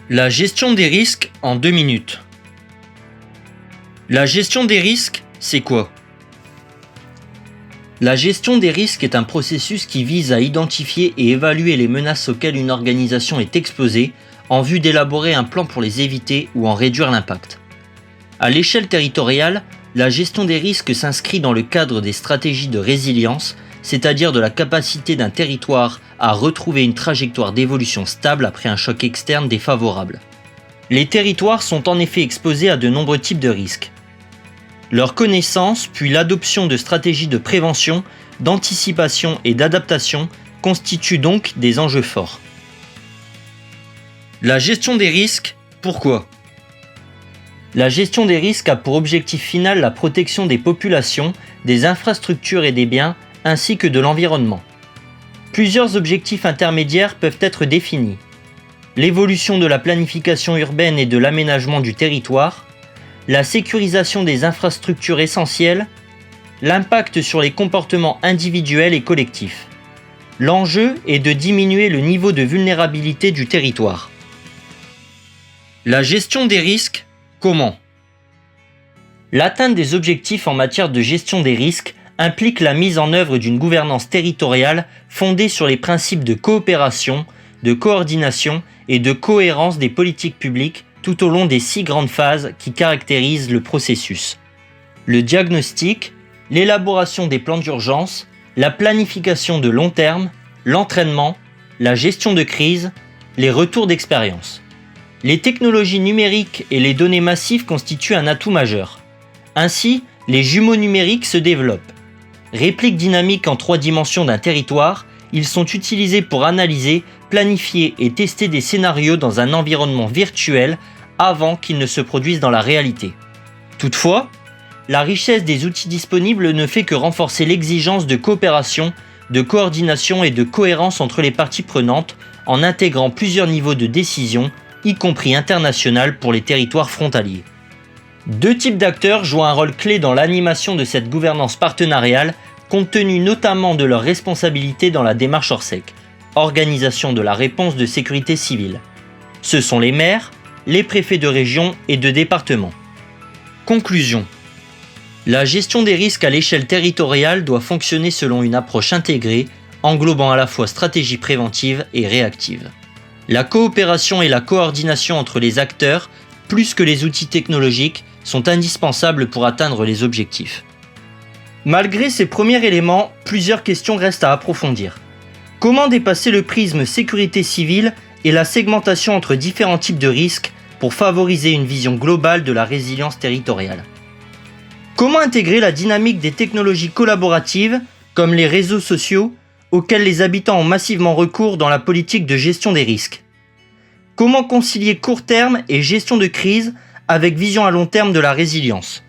La gestion des risques en 2 minutes. La gestion des risques, c'est quoi? La gestion des risques est un processus qui vise à identifier et évaluer les menaces auxquelles une organisation est exposée en vue d'élaborer un plan pour les éviter ou en réduire l'impact. À l'échelle territoriale, la gestion des risques s'inscrit dans le cadre des stratégies de résilience, c'est-à-dire de la capacité d'un territoire à retrouver une trajectoire d'évolution stable après un choc externe défavorable. Les territoires sont en effet exposés à de nombreux types de risques. Leur connaissance, puis l'adoption de stratégies de prévention, d'anticipation et d'adaptation constituent donc des enjeux forts. La gestion des risques, pourquoi? La gestion des risques a pour objectif final la protection des populations, des infrastructures et des biens, ainsi que de l'environnement. Plusieurs objectifs intermédiaires peuvent être définis. L'évolution de la planification urbaine et de l'aménagement du territoire, la sécurisation des infrastructures essentielles, l'impact sur les comportements individuels et collectifs. L'enjeu est de diminuer le niveau de vulnérabilité du territoire. La gestion des risques, comment? L'atteinte des objectifs en matière de gestion des risques implique la mise en œuvre d'une gouvernance territoriale fondée sur les principes de coopération, de coordination et de cohérence des politiques publiques tout au long des 6 grandes phases qui caractérisent le processus. Le diagnostic, l'élaboration des plans d'urgence, la planification de long terme, l'entraînement, la gestion de crise, les retours d'expérience. Les technologies numériques et les données massives constituent un atout majeur. Ainsi, les jumeaux numériques se développent. Répliques dynamiques en 3 dimensions d'un territoire, ils sont utilisés pour analyser, planifier et tester des scénarios dans un environnement virtuel avant qu'ils ne se produisent dans la réalité. Toutefois, la richesse des outils disponibles ne fait que renforcer l'exigence de coopération, de coordination et de cohérence entre les parties prenantes en intégrant plusieurs niveaux de décision, y compris international pour les territoires frontaliers. 2 types d'acteurs jouent un rôle clé dans l'animation de cette gouvernance partenariale, compte tenu notamment de leur responsabilité dans la démarche Orsec, organisation de la réponse de sécurité civile. Ce sont les maires, les préfets de région et de département. Conclusion. La gestion des risques à l'échelle territoriale doit fonctionner selon une approche intégrée, englobant à la fois stratégie préventive et réactive. La coopération et la coordination entre les acteurs, plus que les outils technologiques, sont indispensables pour atteindre les objectifs. Malgré ces premiers éléments, plusieurs questions restent à approfondir. Comment dépasser le prisme sécurité civile et la segmentation entre différents types de risques pour favoriser une vision globale de la résilience territoriale? Comment intégrer la dynamique des technologies collaboratives, comme les réseaux sociaux, auxquels les habitants ont massivement recours dans la politique de gestion des risques? Comment concilier court terme et gestion de crise avec vision à long terme de la résilience?